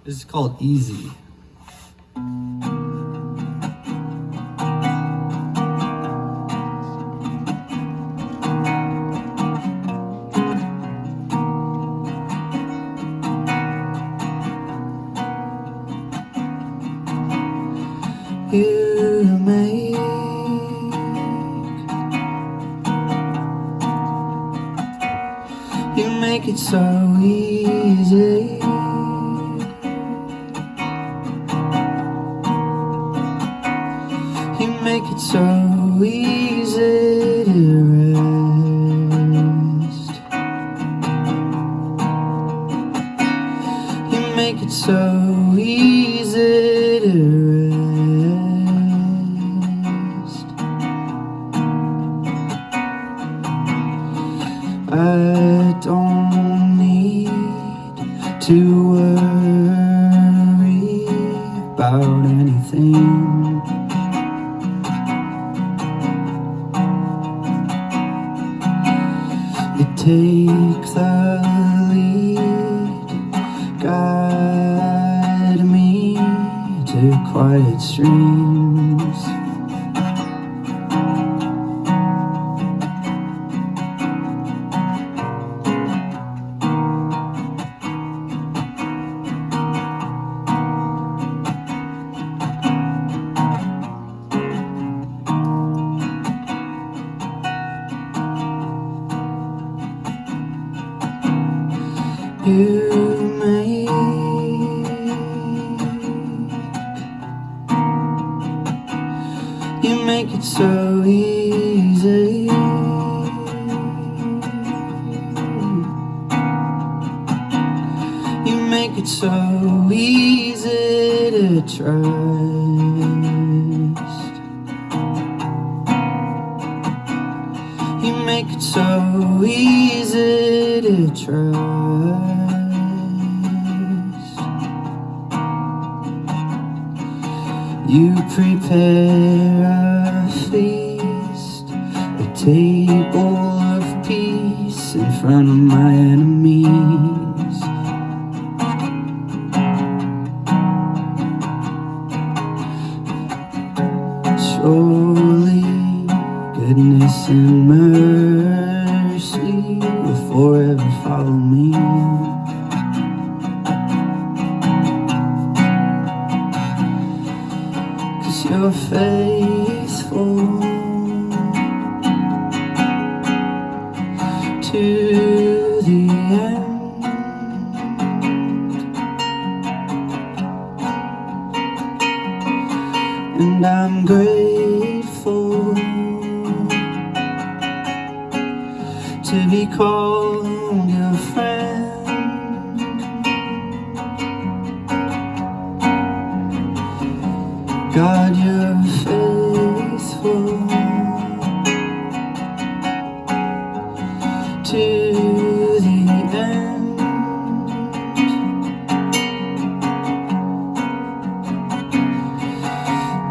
This is called Easy. You make it so easy. You make it so easy to rest. You make it so easy to rest. I don't need to worry about anything. You take the lead, guide me to quiet streams. You make it so easy. You make it so easy to trust. You make it so easy to trust. You prepare a feast, a table of peace in front of my enemies. Surely goodness and mercy will forever follow me. You're faithful to the end, and I'm grateful to be called your friend. God, you're faithful to the end,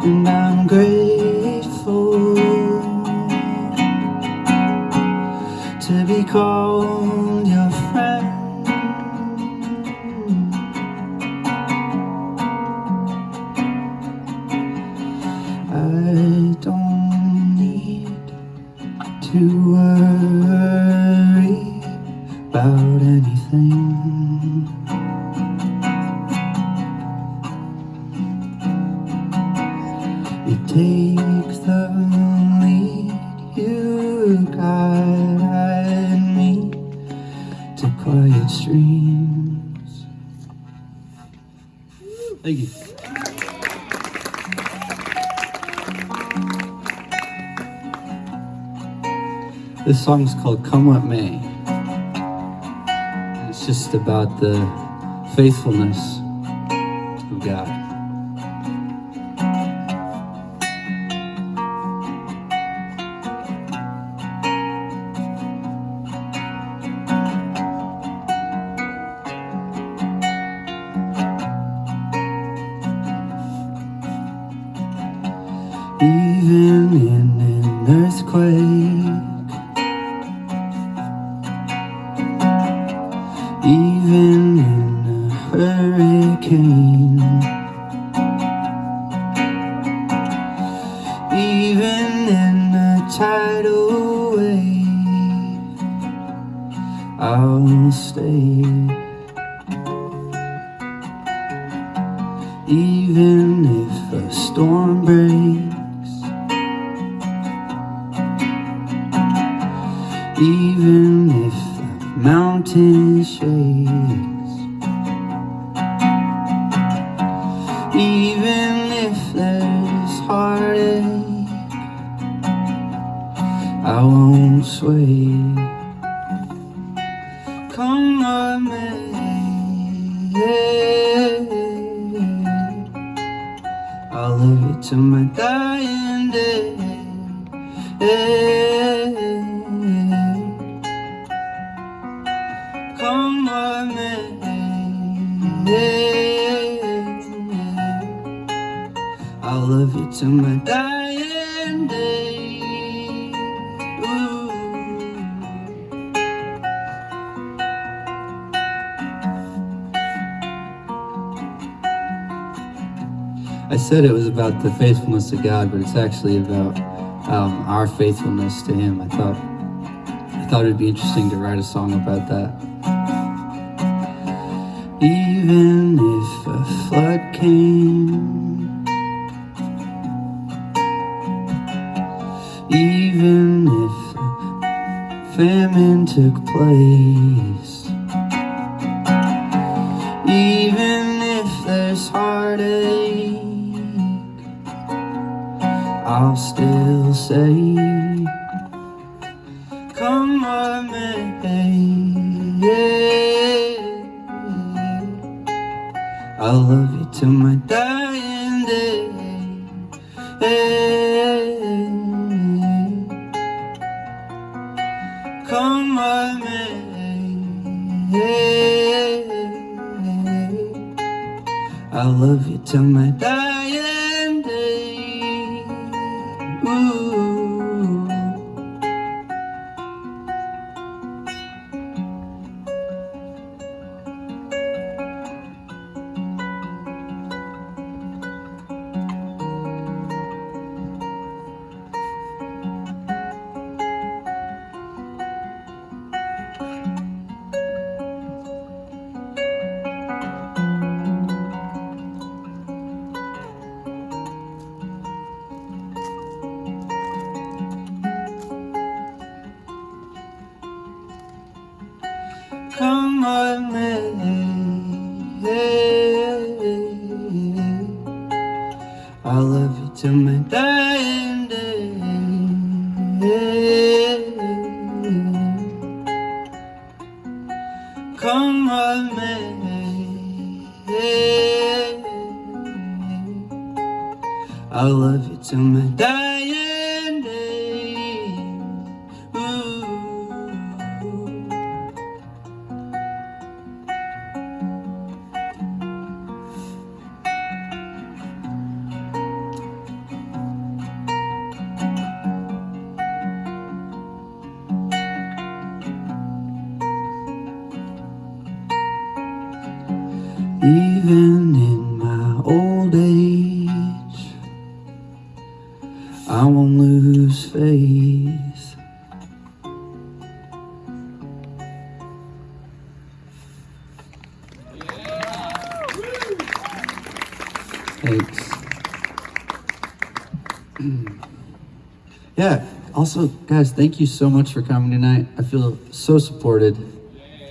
and I'm grateful to be called your friend. I don't need to worry about anything. You take the lead, you guide me to quiet streams. Thank you. This song's called Come What May. It's just about the faithfulness of God. Even in an earthquake, even in a hurricane, hurricane. Even in a tidal wave, I'll stay. Even if a storm breaks, even if the mountain shakes, even if there's heartache, I won't sway. Come what may, I'll love you till my dying day. Come what may, I'll love you till my dying day. Ooh. I said it was about the faithfulness of God, but it's actually about our faithfulness to Him. I thought it'd be interesting to write a song about that. Even if a flood came, even if famine took place, even if there's heartache, I'll still say, come what may, I'll love you till my dying day. Come what may, I'll love you till my dying day. Ooh. Come what may, I'll love you till my dying day. Come what may, I'll love you till my dying day. Ooh. Even in my old age, I won't lose faith. Thanks. Yeah, also, guys, thank you so much for coming tonight. I feel so supported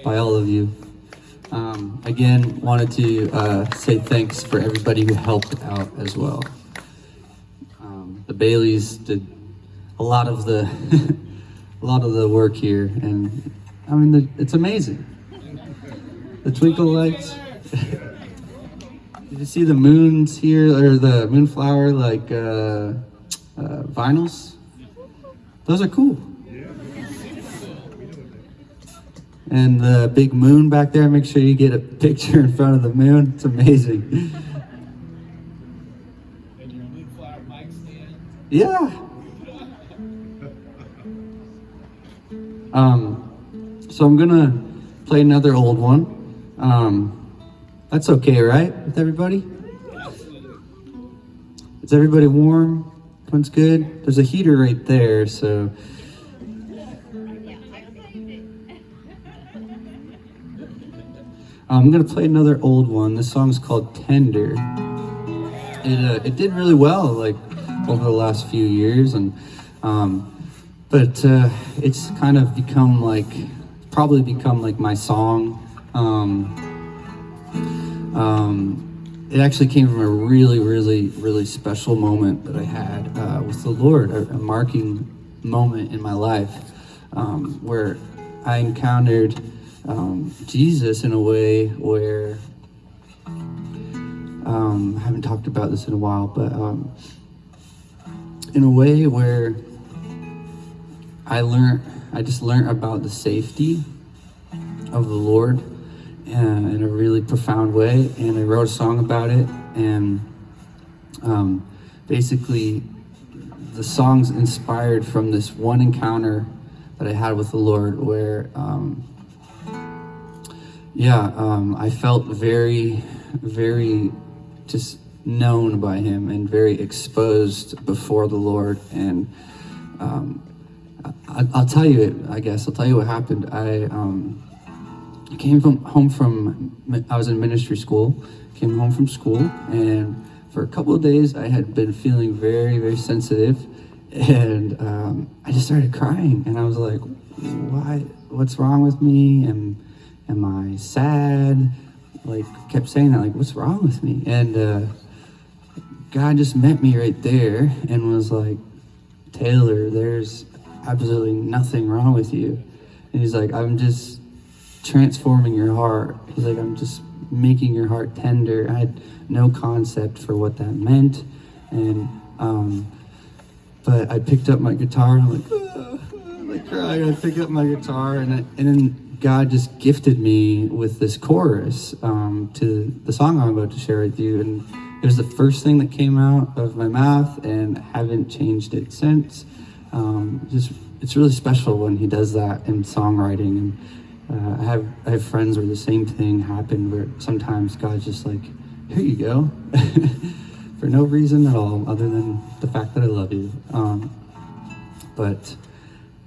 by all of you. Again, wanted to say thanks for everybody who helped out as well. The Baileys did a lot of the work here, and I mean it's amazing. The twinkle lights. Did you see the moons here, or the Moonflower vinyls? Those are cool. And the big moon back there, make sure you get a picture in front of the moon. It's amazing. And your Moonflower mic stand? Yeah. So I'm gonna play another old one. That's okay, right? With everybody? Is everybody warm? Everyone's good? There's a heater right there, so. I'm gonna play another old one. This song's called Tender. It did really well, like over the last few years, and but it's kind of probably become like my song. It actually came from a really, really, really special moment that I had with the Lord, a marking moment in my life where I encountered Jesus in a way where I haven't talked about this in a while, but in a way where I just learned about the safety of the Lord in a really profound way, and I wrote a song about it, and basically the song's inspired from this one encounter that I had with the Lord where I felt very, very just known by him and very exposed before the Lord. And I'll tell you what happened. I came home from, I was in ministry school, came home from school, and for a couple of days I had been feeling very, very sensitive, and I just started crying, and I was like, what's wrong with me? Am I sad? Like, kept saying that, like, what's wrong with me? And God just met me right there and was like, Taylor, there's absolutely nothing wrong with you. And he's like, I'm just transforming your heart. He's like, I'm just making your heart tender. I had no concept for what that meant. And but I picked up my guitar and I'm like crying. I picked up my guitar and then God just gifted me with this chorus to the song I'm about to share with you, and it was the first thing that came out of my mouth, and I haven't changed it since. It's really special when he does that in songwriting, and I have friends where the same thing happened, where sometimes God's just like, here you go, for no reason at all other than the fact that I love you. But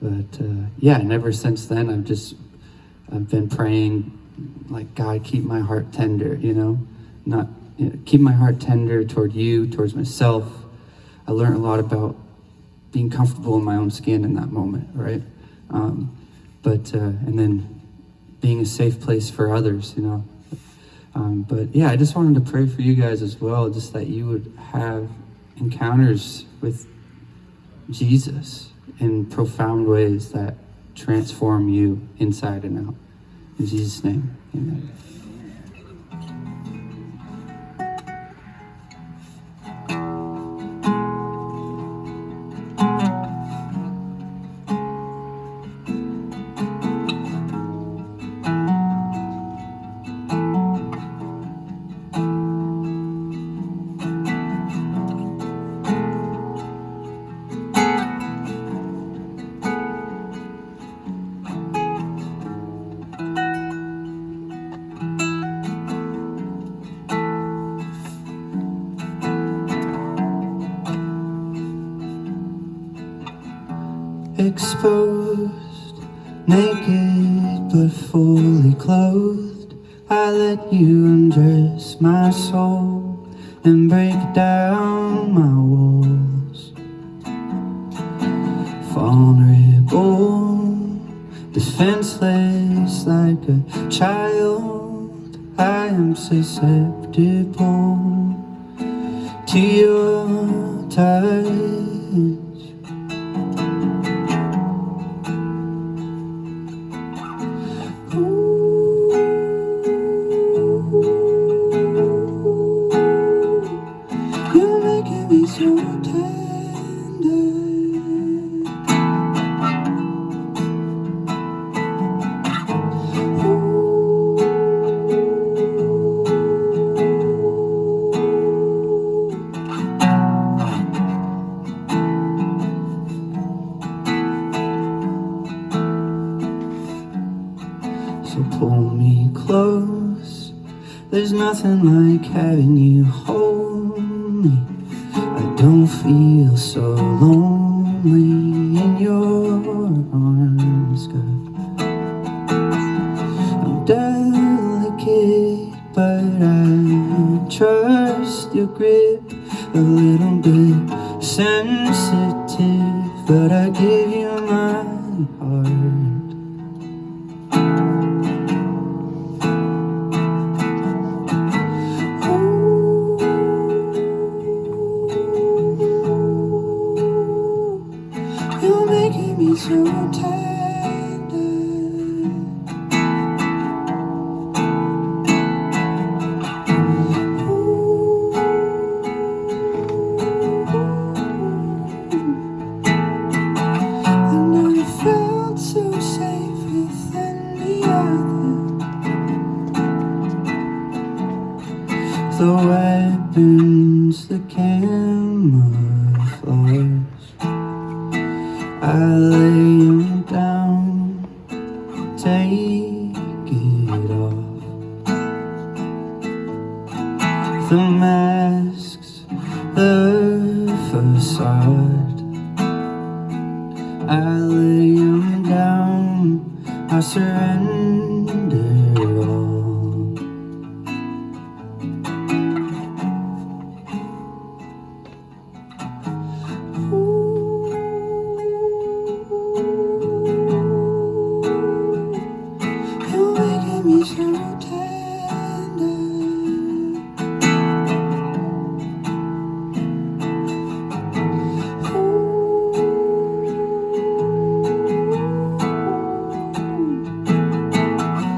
and ever since then I've been praying, like, God, keep my heart tender, keep my heart tender toward you, towards myself. I learned a lot about being comfortable in my own skin in that moment, right? And then being a safe place for others, I just wanted to pray for you guys as well, just that you would have encounters with Jesus in profound ways that transform you inside and out. In Jesus' name, amen. Exposed, naked but fully clothed, I let you undress my soul and break down my walls. Vulnerable, defenseless like a child, I am susceptible to your touch. You're making me so tender. nothing like having you hold me. I don't feel so lonely in your arms, God. I'm delicate, but I trust your grip. A little bit sensitive, but I give you my heart. You're making me so tender. I never felt so safe with any other. The weapons, the camouflage, I lay them down, take it off. The masks, the facade, I lay them down, I surrender all. You're making me so tender.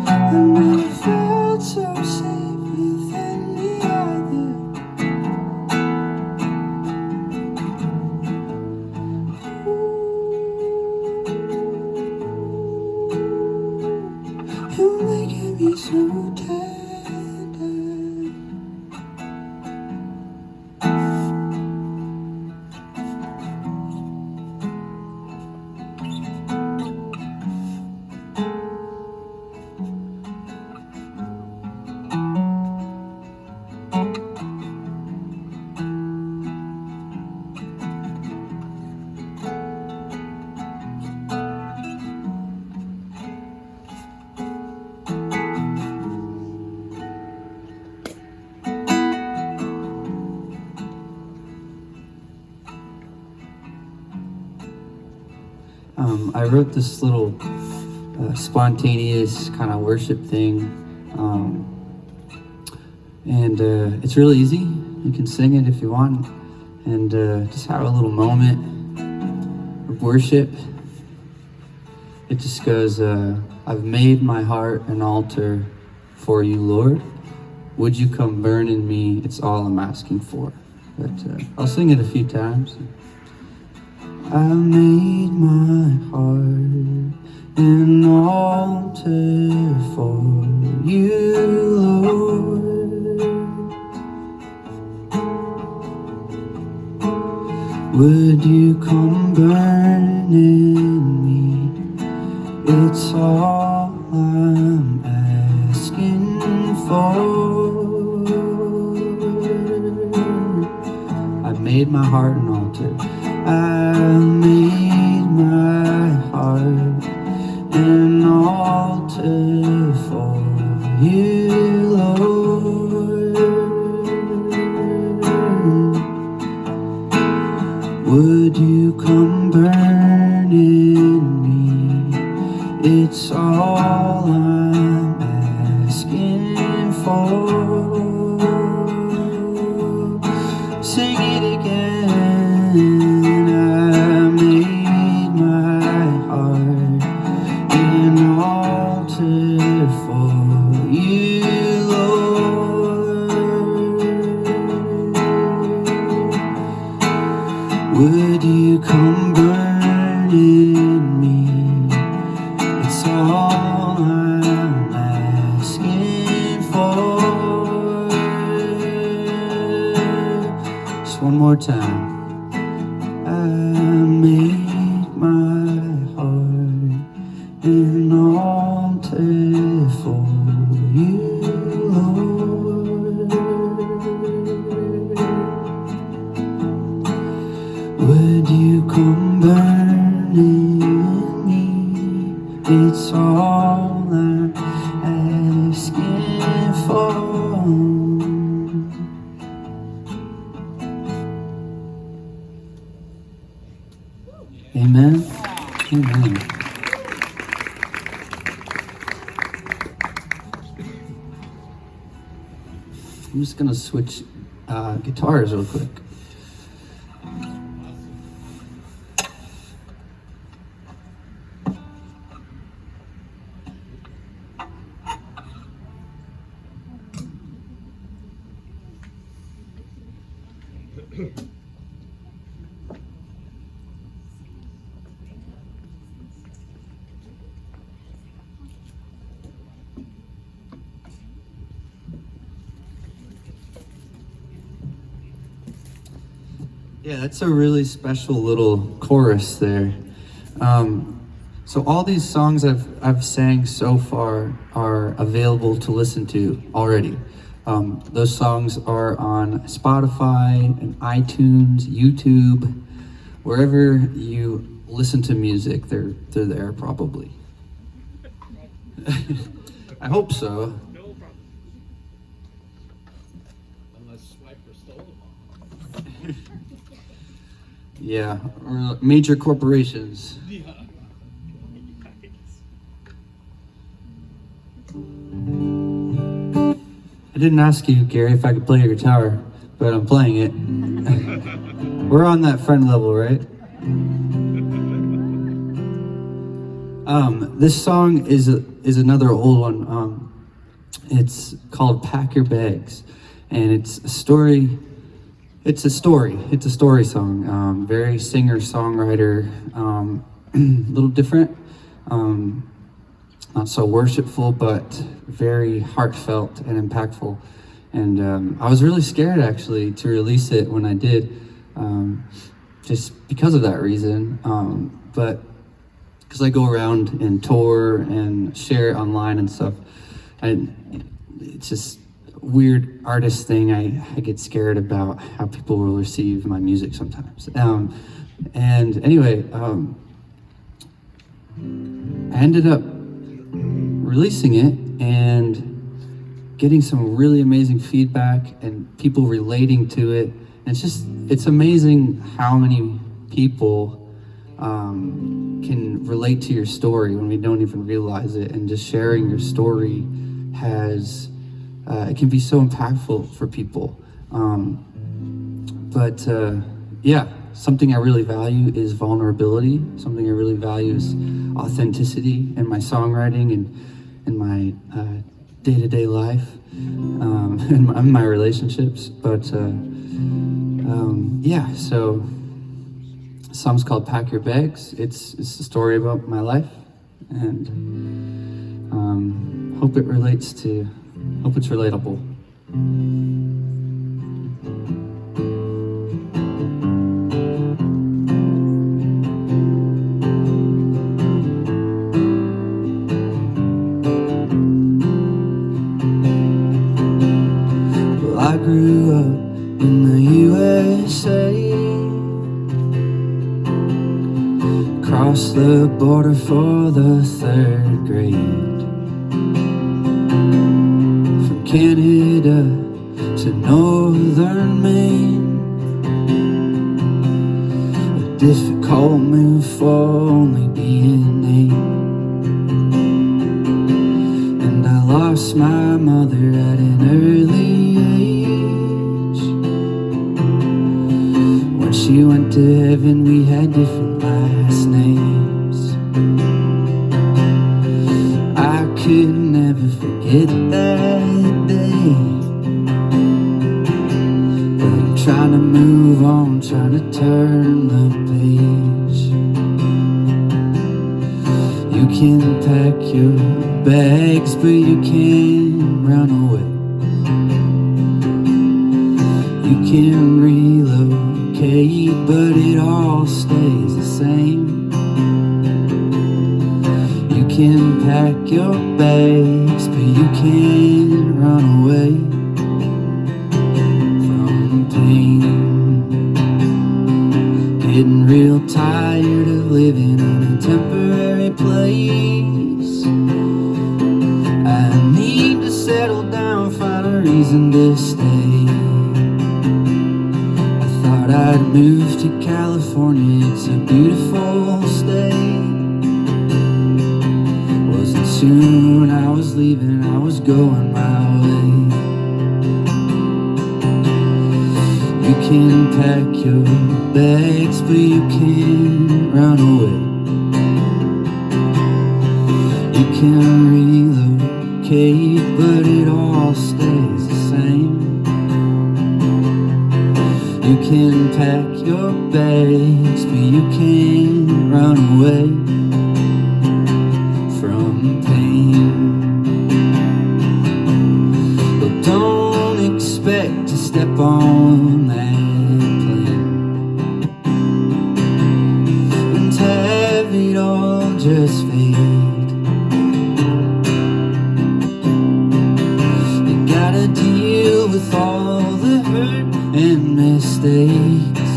I never felt so safe with any other. You're making me so tender. I wrote this little spontaneous kind of worship thing, and it's really easy. You can sing it if you want, and just have a little moment of worship. It just goes, I've made my heart an altar for you, Lord. Would you come burn in me? It's all I'm asking for. But I'll sing it a few times. I made my heart an altar for you, Lord. Would you come burn in me? It's all I'm asking for. I made my heart an altar. I made my heart an altar for you, Lord. Would you come burn in me? It's all I'm asking for. Sing it again. Would you come burn in me? It's all I'm asking for. Just one more time. I made my heart an altar for you, Lord. Would you come burning with me? It's all I'm asking for. Amen. Amen. I'm just gonna switch guitars real quick. Yeah, that's a really special little chorus there. So all these songs I've sang so far are available to listen to already. Those songs are on Spotify and iTunes, YouTube, wherever you listen to music, they're there probably. I hope so. No problem. Unless Swiper stole them all. Yeah, or major corporations. Yeah. I didn't ask you, Gary, if I could play your guitar, but I'm playing it. We're on that friend level, right? This song is another old one. It's called "Pack Your Bags," and it's a story. It's a story song. Very singer-songwriter, a little different. Not so worshipful, but very heartfelt and impactful. And I was really scared actually to release it when I did, just because of that reason. But because I go around and tour and share it online and stuff, and it's just weird artist thing. I get scared about how people will receive my music sometimes. And anyway, I ended up releasing it and getting some really amazing feedback and people relating to it. And it's amazing how many people can relate to your story when we don't even realize it. And just sharing your story has it can be so impactful for people. Yeah, something I really value is vulnerability. Something I really value is authenticity in my songwriting and in my day-to-day life, in my relationships. But yeah, so the song's called "Pack Your Bags." It's a story about my life, and hope it's relatable. Well, I grew up in the USA, crossed the border for the 3rd grade. Canada to northern Maine, a difficult move for only being 8. And I lost my mother at an early age. When she went to heaven, we had different last names. I could never forget that day, but I'm trying to move on, trying to turn the page. You can pack your bags, but you can't run away. You can relocate, but it all stays the same. You can pack your bags, but you can't run away from pain. Getting real tired of living in a temporary place. I need to settle down, find a reason to stay. I thought I'd move to California, it's a beautiful state. Wasn't soon I was leaving, I was going my way. You can pack your bags, but you can't run away. You can relocate, but it all stays the same. You can pack your bags, but you can't run away from pain. But don't expect to step on that plane and have it all just fade. You gotta deal with all the hurt and mistakes,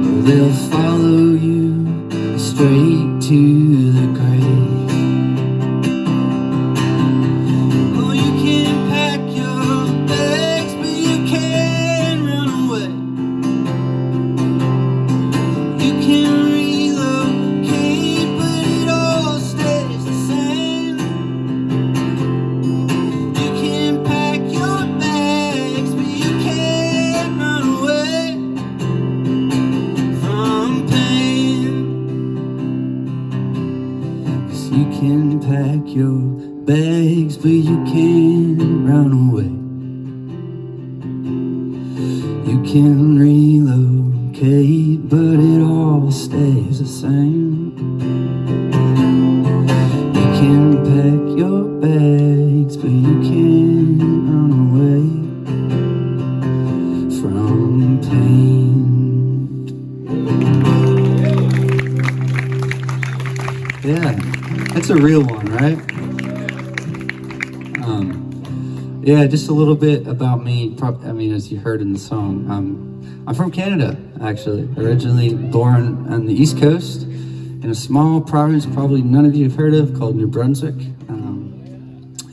or they'll follow you straight to the grave. Oh, you can pack your bags, but you can't run away. You can relocate, but it all stays the same. You can pack your bags, but you can't run away from pain. 'Cause you can pack your bags, but you can't run away. You can relocate, but it all stays the same. You can pack your bags, but you can't run away from pain. Yeah, that's a real one, right? Yeah, just a little bit about me. I mean, as you heard in the song, I'm from Canada, actually. Originally born on the East Coast in a small province probably none of you have heard of called New Brunswick.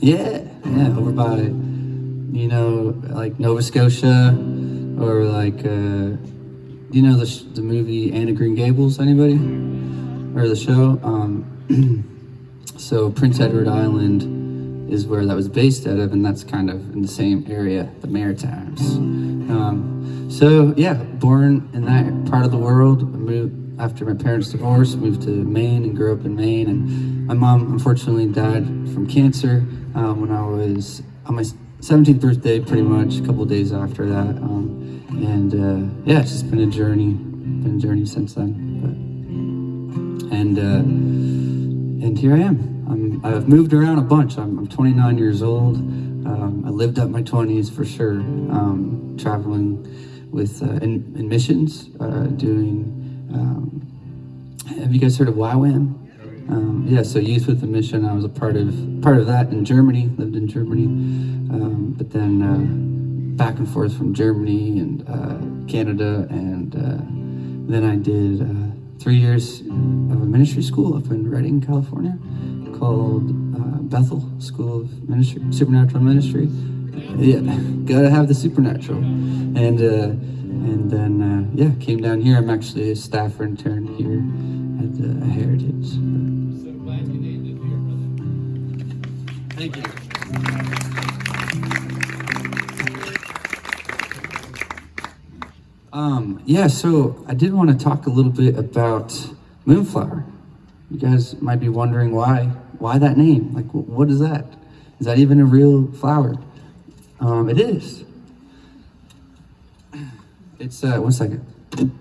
Yeah, over by, you know, like Nova Scotia, or like, you know, the movie Anne of Green Gables, anybody? Or the show? So Prince Edward Island is where that was based out of, and that's kind of in the same area, the Maritimes. So yeah, born in that part of the world. I moved after my parents' divorce, moved to Maine and grew up in Maine. And my mom unfortunately died from cancer when I was on my 17th birthday, pretty much a couple of days after that. Yeah, it's just been a journey since then. And here I am. I've moved around a bunch. I'm 29 years old. I lived up my 20s for sure, traveling with in missions, doing. Have you guys heard of YWAM? Yeah, so Youth with a Mission. I was a part of that in Germany. Lived in Germany, but then back and forth from Germany and Canada, and then I did 3 years of a ministry school up in Redding, California, called Bethel School of Ministry, Supernatural Ministry. Yeah, gotta have the supernatural. And then came down here. I'm actually a staff intern here at Heritage. So glad you named it here, brother. Thank you. Yeah, so I did want to talk a little bit about Moonflower. You guys might be wondering why that name? Like, what is that? Is that even a real flower? It is. It's, one second. It's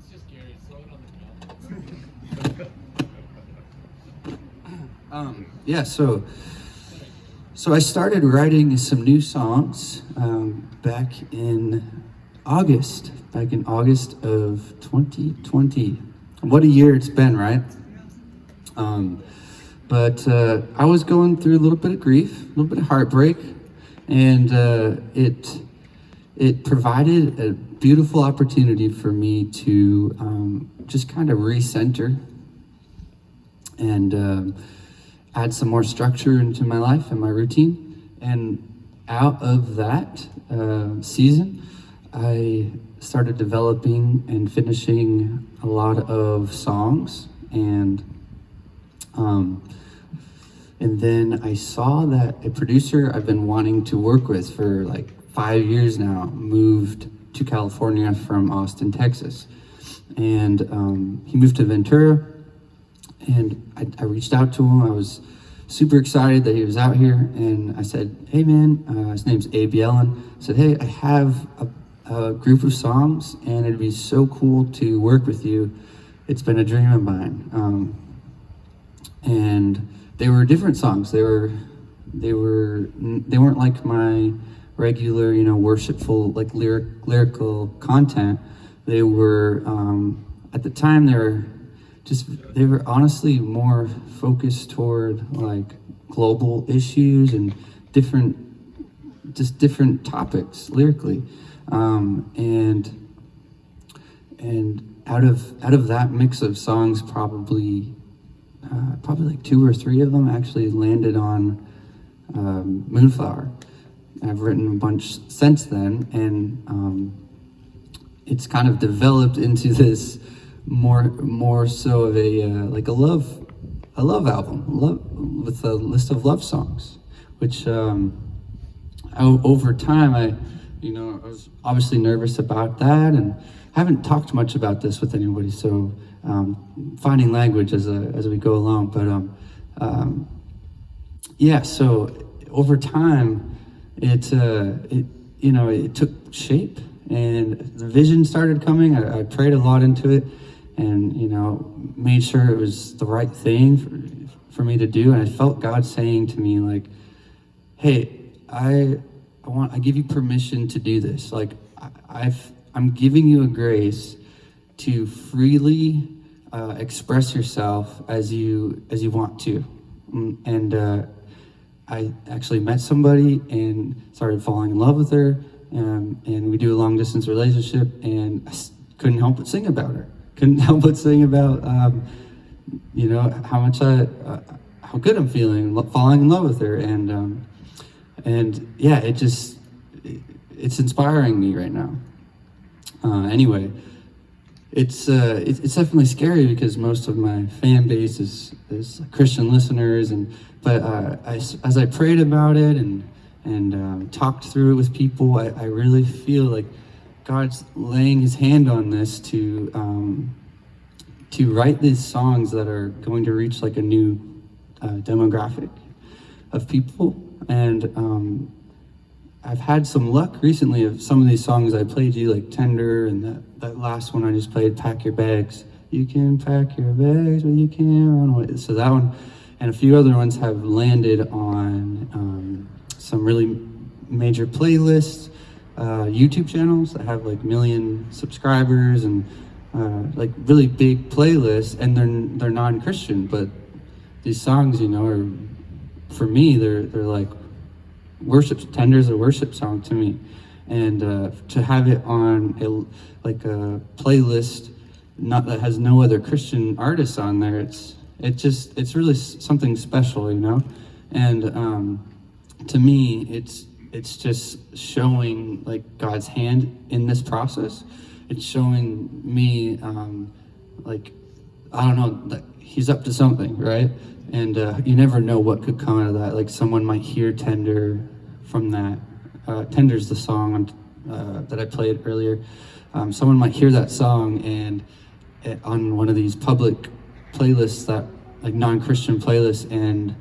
just Gary, throw it on the ground. Yeah, so I started writing some new songs back in August of 2020. What a year it's been, right? But I was going through a little bit of grief, a little bit of heartbreak, And it provided a beautiful opportunity for me to just kind of recenter and add some more structure into my life and my routine. And out of that season, I started developing and finishing a lot of songs, and then I saw that a producer I've been wanting to work with for like 5 years now moved to California from Austin, Texas. And he moved to Ventura, and I reached out to him. I was super excited that he was out here, and I said, hey man, his name's Abe Yellen. I said, hey, I have a group of songs, and it'd be so cool to work with you. It's been a dream of mine. And they were different songs. They weren't like my regular, worshipful, like lyrical content. They were, at the time, they were honestly more focused toward like global issues and different topics lyrically. And out of that mix of songs, probably like 2 or 3 of them actually landed on Moonflower. I've written a bunch since then, and it's kind of developed into this more so of a like a love album, with a list of love songs, which over time I was obviously nervous about that, and haven't talked much about this with anybody, so finding language as we go along. But yeah, so over time it took shape, and the vision started coming. I prayed a lot into it, and made sure it was the right thing for me to do. And I felt God saying to me, like, hey, I give you permission to do this. Like, I'm giving you a grace to freely express yourself as you want to. And I actually met somebody and started falling in love with her, and we do a long distance relationship, and I couldn't help but sing about her. Couldn't help but sing about how much how good I'm feeling, falling in love with her, and yeah, it's inspiring me right now. Anyway, it's definitely scary because most of my fan base is Christian listeners, but as I prayed about it and talked through it with people, I really feel like God's laying His hand on this to write these songs that are going to reach like a new demographic of people. And I've had some luck recently of some of these songs I played you, like Tender, and that last one I just played, Pack Your Bags. You can pack your bags, but you can't run away. So that one and a few other ones have landed on some really major playlists, YouTube channels that have like 1 million subscribers, and like really big playlists, and they're non-Christian, but these songs, are, for me, they're like worship. Tender's a worship song to me, and to have it on a playlist that has no other Christian artists on there, it's really something special, and to me it's just showing like God's hand in this process. It's showing me like, I don't know, that He's up to something, right? And you never know what could come out of that. Like, someone might hear Tender from that. Tender's the song that I played earlier. Someone might hear that song and on one of these public playlists, that like non-Christian playlists, and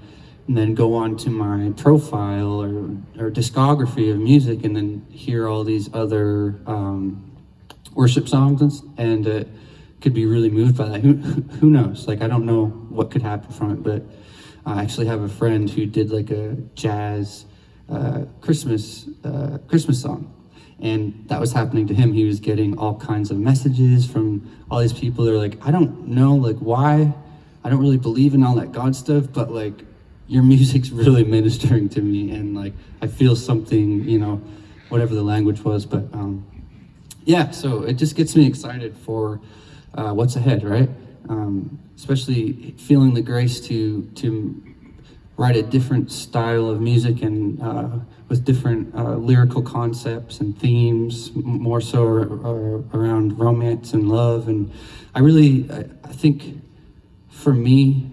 then go on to my profile or discography of music, and then hear all these other worship songs, and could be really moved by that. Who knows? Like, I don't know what could happen from it, but I actually have a friend who did like a jazz Christmas song, and that was happening to him. He was getting all kinds of messages from all these people. They're like, I don't know, like, why. I don't really believe in all that God stuff, but like, your music's really ministering to me, and like I feel something, whatever the language was. But yeah, so it just gets me excited for what's ahead, right? Especially feeling the grace to write a different style of music and with different lyrical concepts and themes, more so around romance and love. And I think for me,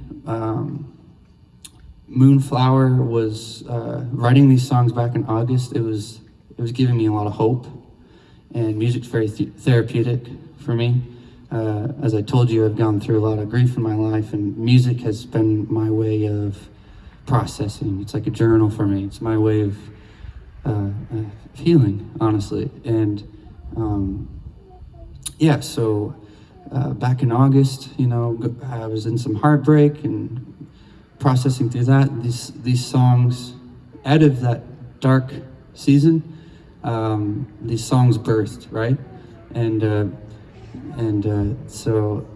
Moonflower was writing these songs back in August. It was giving me a lot of hope, and music's very therapeutic for me. As I told you, I've gone through a lot of grief in my life, and music has been my way of processing. It's like a journal for me. It's my way of healing, honestly. And yeah, so back in August, I was in some heartbreak and processing through that. These songs, out of that dark season, these songs birthed, right? And so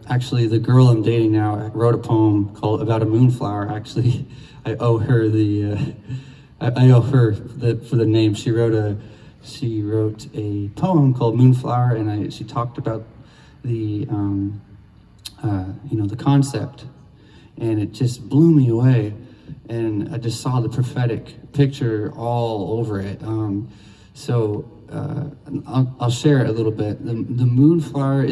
actually the girl I'm dating now wrote a poem called about a moonflower. Actually, I owe her for the name. She wrote a poem called Moonflower, and she talked about the the concept, and it just blew me away, and I just saw the prophetic picture all over it. So I'll share it a little bit. The moonflower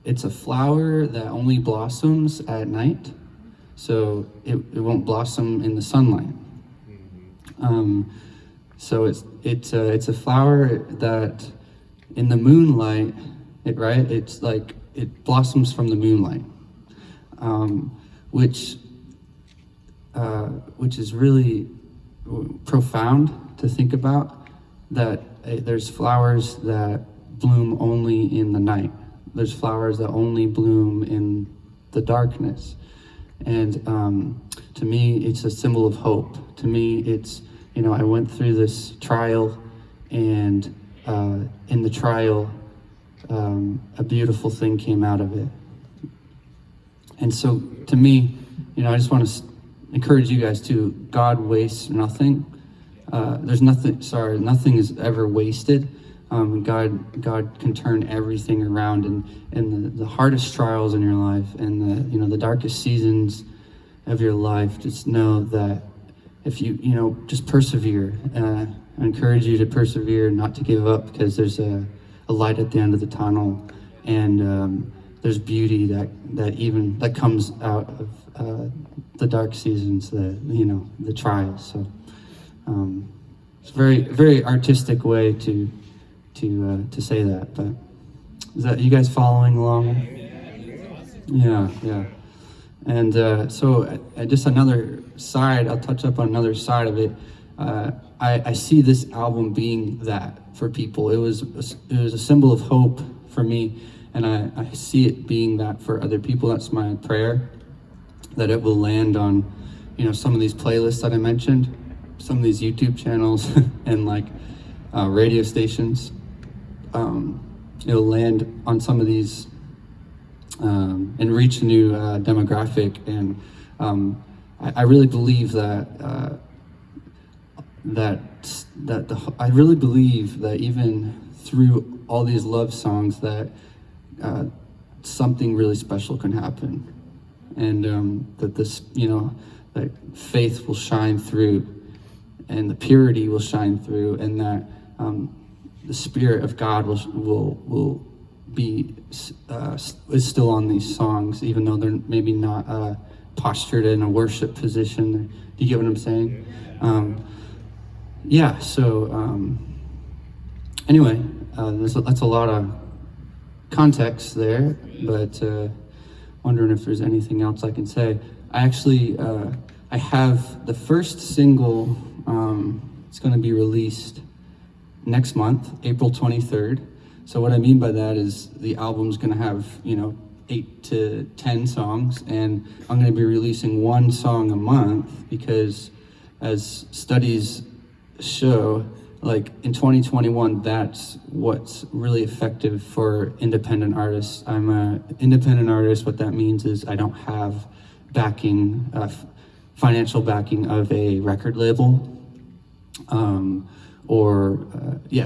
it's a flower that only blossoms at night, so it won't blossom in the sunlight. So it's a flower that in the moonlight, it's like it blossoms from the moonlight, which is really profound to think about. That there's flowers that bloom only in the night. There's flowers that only bloom in the darkness. And to me, it's a symbol of hope. To me, it's, I went through this trial, and in the trial, a beautiful thing came out of it. And so to me, I just want to encourage you guys to, God wastes nothing. Nothing is ever wasted. God can turn everything around, and the hardest trials in your life, and the darkest seasons of your life, just know that if you just persevere. I encourage you to persevere, not to give up, because there's a light at the end of the tunnel, and there's beauty that comes out of the dark seasons, the trials. So it's a very, very artistic way to say that. But is that you guys following along? Yeah. And so just another side, I'll touch up on another side of it. I see this album being that for people. It was a symbol of hope for me, and I see it being that for other people. That's my prayer, that it will land on, some of these playlists that I mentioned, some of these YouTube channels, and radio stations. It'll land on some of these and reach a new demographic. And I really believe I really believe that even through all these love songs, that something really special can happen, and that this, that faith will shine through, and the purity will shine through, and that the Spirit of God will be is still on these songs, even though they're maybe not postured in a worship position. Do you get what I'm saying? So anyway, that's a lot of context there, but wondering if there's anything else I can say. I actually I have the first single. It's going to be released next month, April 23rd. So what I mean by that is the album's going to have 8 to 10 songs, and I'm going to be releasing one song a month, because as studies show, in 2021, that's what's really effective for independent artists. I'm an independent artist. What that means is I don't have backing financial backing of a record label.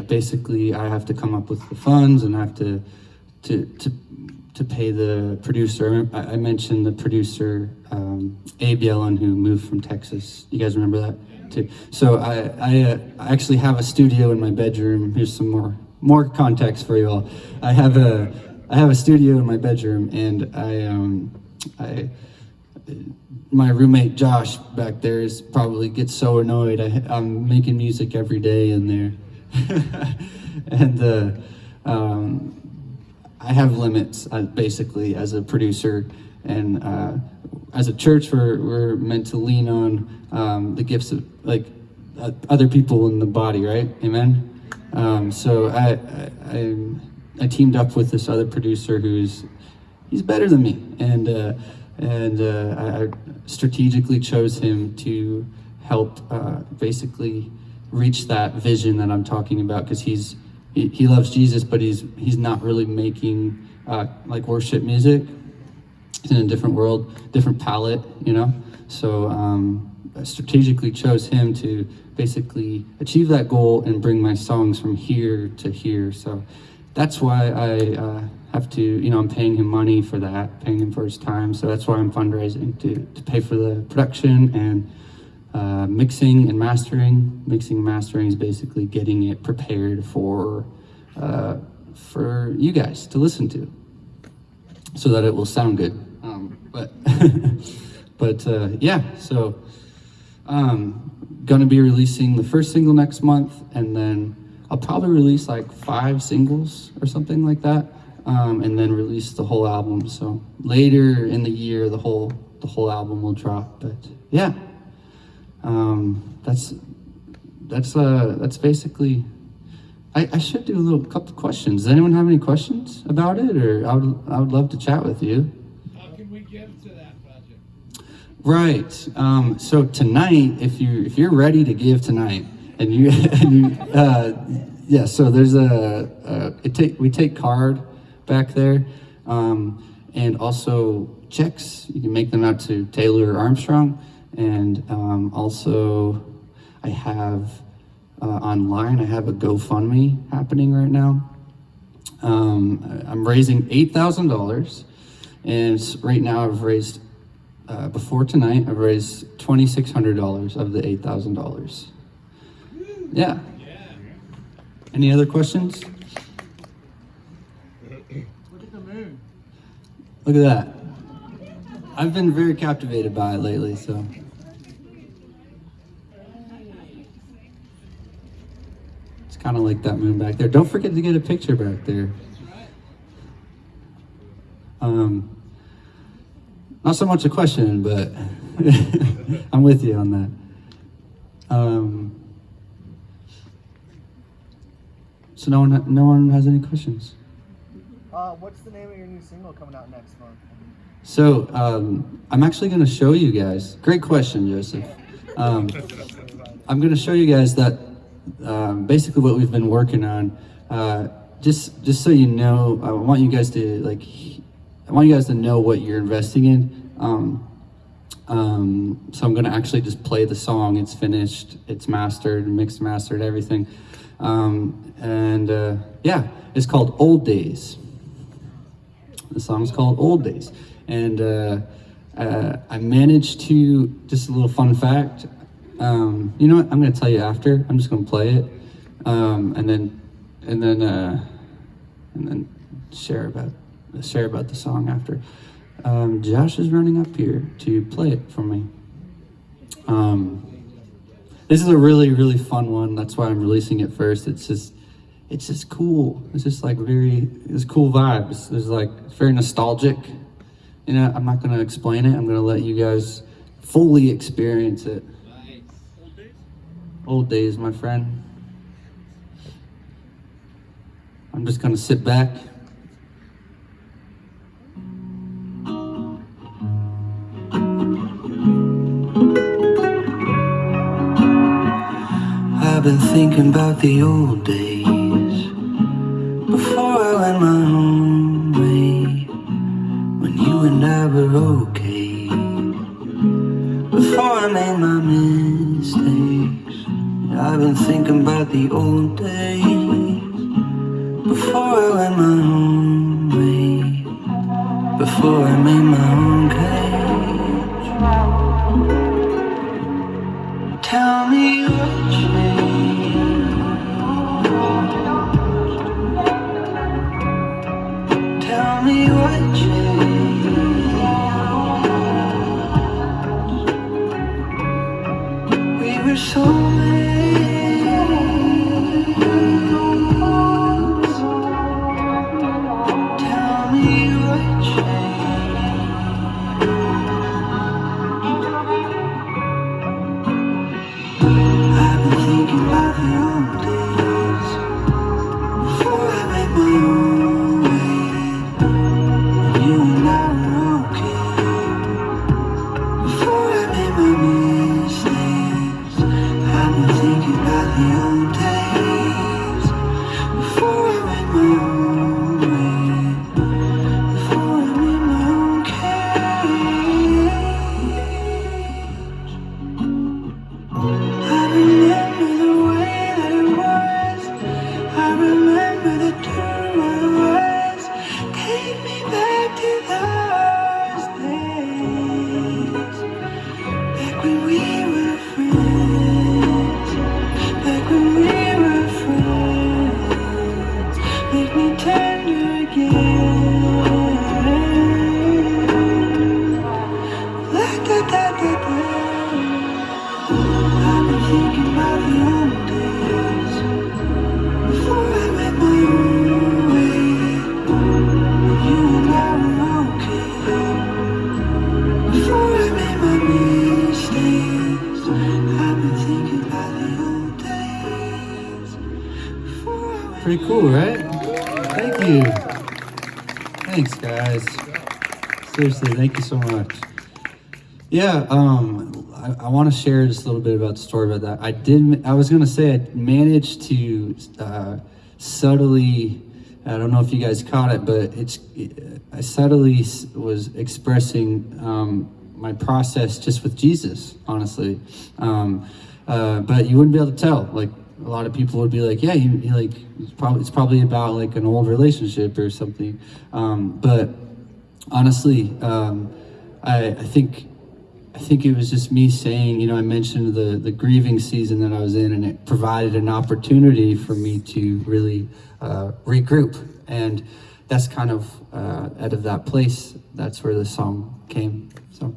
Basically I have to come up with the funds, and I have to pay the producer. I mentioned the producer, Abe Yellen, who moved from Texas. You guys remember that too? So I actually have a studio in my bedroom. Here's some more context for you all. I have a studio in my bedroom, and my roommate Josh back there gets so annoyed. I'm making music every day in there, and I have limits basically as a producer, and as a church we're meant to lean on the gifts of other people in the body, right? Amen. So I teamed up with this other producer he's better than me, and I strategically chose him to help basically reach that vision that I'm talking about, because he loves Jesus, but he's not really making worship music. He's in a different world, different palette, So I strategically chose him to basically achieve that goal and bring my songs from here to here. So that's why I have to, I'm paying him money for that, paying him for his time. So that's why I'm fundraising to pay for the production and mixing and mastering. Mixing and mastering is basically getting it prepared for you guys to listen to, so that it will sound good. So gonna be releasing the first single next month, and then I'll probably release 5 singles or something like that, and then release the whole album. So later in the year, the whole album will drop. But yeah, that's basically. I should do a couple questions. Does anyone have any questions about it, or I would love to chat with you. How can we give to that project? Right. So tonight, if you're ready to give tonight, and you so there's we take card back there, and also checks. You can make them out to Taylor or Armstrong, and also I have online. I have a GoFundMe happening right now. I'm raising $8,000, and right now I've raised. Before tonight, I've raised $2,600 of the $8,000. Yeah. Any other questions? Look at the moon. Look at that. I've been very captivated by it lately, so. It's kind of like that moon back there. Don't forget to get a picture back there. Not so much a question, but I'm with you on that. So no one has any questions. What's the name of your new single coming out next month? So I'm actually going to show you guys. Great question, Joseph. I'm going to show you guys that basically what we've been working on. Just so you know, I want you guys to know what you're investing in. So I'm going to actually just play the song. It's finished. It's mastered, mixed, mastered, everything. It's called Old Days. The song's called Old Days. And I managed to, just a little fun fact, you know what, I'm going to tell you after. I'm just going to play it, and then share about the song after. Josh is running up here to play it for me. This is a really, really fun one. That's why I'm releasing it first. It's just cool. It's just it's cool vibes. It's very nostalgic. I'm not going to explain it. I'm going to let you guys fully experience it. Nice. Old days? Old days, my friend. I'm just going to sit back. I've been thinking about the old days, before I went my own way, when you and I were okay, before I made my mistakes. I've been thinking about the old days before I went my own way, before I made my own cage. Tell me what changed. Tell me what changed. We were soulmates. Tell me what changed. I've been thinking about the old days before I made my own way. You and I were okay before I made my mistakes. I've been thinking about the old days before I made my own way, before I made my own cage. I remember the way that it was. I remember the turn I was. Take me back to those days, back when we were friends, back when we were friends. Make me tender again. La da da da da. I've been thinking about the old days before I made my own way. You and I were okay before I made my mistakes. I've been thinking about the old days before I made Pretty cool, right? Thank you. Thanks, guys. Seriously, thank you so much. Yeah, I want to share just a little bit about the story about that. I was gonna say I managed to subtly, I don't know if you guys caught it, but I subtly was expressing my process just with Jesus, honestly. But you wouldn't be able to tell. Like a lot of people would be like, yeah, you like it's probably about like an old relationship or something. But honestly, I think it was just me saying, you know, I mentioned the grieving season that I was in, and it provided an opportunity for me to really regroup. And that's kind of out of that place, that's where the song came. So.